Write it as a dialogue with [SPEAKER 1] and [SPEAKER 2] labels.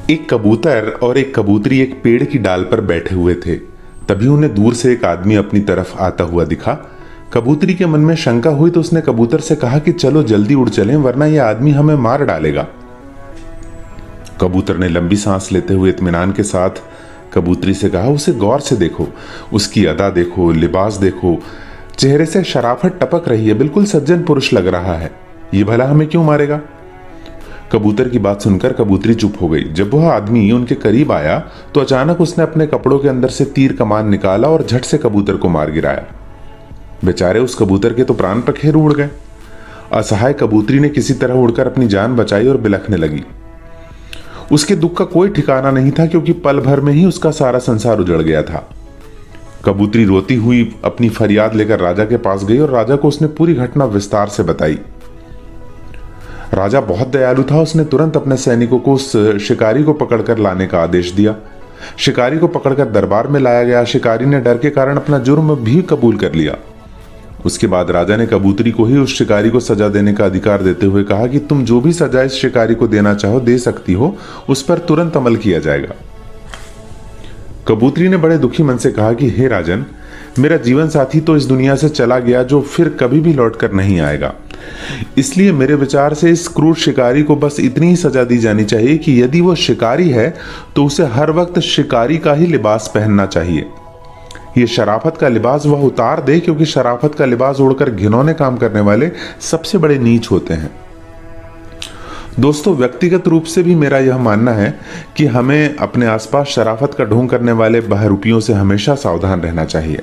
[SPEAKER 1] एक कबूतर और एक कबूतरी एक पेड़ की डाल पर बैठे हुए थे। तभी उन्हें दूर से एक आदमी अपनी तरफ आता हुआ दिखा। कबूतरी के मन में शंका हुई तो उसने कबूतर से कहा कि चलो जल्दी उड़ चलें, वरना यह आदमी हमें मार डालेगा। कबूतर ने लंबी सांस लेते हुए इत्मीनान के साथ कबूतरी से कहा, उसे गौर से देखो, उसकी अदा देखो, लिबास देखो, चेहरे से शराफत टपक रही है, बिल्कुल सज्जन पुरुष लग रहा है। ये भला हमें क्यों मारेगा? कबूतर की बात सुनकर कबूतरी चुप हो गई। जब वह आदमी उनके करीब आया तो अचानक उसने अपने कपड़ों के अंदर से तीर कमान निकाला और झट से कबूतर को मार गिराया। बेचारे उस कबूतर के तो प्राण पखेरु उड़ गए। असहाय कबूतरी ने किसी तरह उड़कर अपनी जान बचाई और बिलखने लगी। उसके दुख का कोई ठिकाना नहीं था, क्योंकि पल भर में ही उसका सारा संसार उजड़ गया था। कबूतरी रोती हुई अपनी फरियाद लेकर राजा के पास गई और राजा को उसने पूरी घटना विस्तार से बताई। राजा बहुत दयालु था। उसने तुरंत अपने सैनिकों को उस शिकारी को पकड़कर लाने का आदेश दिया। शिकारी को पकड़कर दरबार में लाया गया। शिकारी ने डर के कारण अपना जुर्म भी कबूल कर लिया। उसके बाद राजा ने कबूतरी को ही उस शिकारी को सजा देने का अधिकार देते हुए कहा कि तुम जो भी सजा इस शिकारी को देना चाहो दे सकती हो, उस पर तुरंत अमल किया जाएगा। कबूतरी ने बड़े दुखी मन से कहा कि हे राजन, मेरा जीवन साथी तो इस दुनिया से चला गया, जो फिर कभी भी लौटकर नहीं आएगा। इसलिए मेरे विचार से इस क्रूर शिकारी को बस इतनी ही सजा दी जानी चाहिए कि यदि वो शिकारी है तो उसे हर वक्त शिकारी का ही लिबास पहनना चाहिए। ये शराफत का लिबास वह उतार दे, क्योंकि शराफत का लिबास ओढ़कर घिनौने काम करने वाले सबसे बड़े नीच होते हैं। दोस्तों, व्यक्तिगत रूप से भी मेरा यह मानना है कि हमें अपने आसपास शराफत का ढोंग करने वाले बहरूपियों से हमेशा सावधान रहना चाहिए।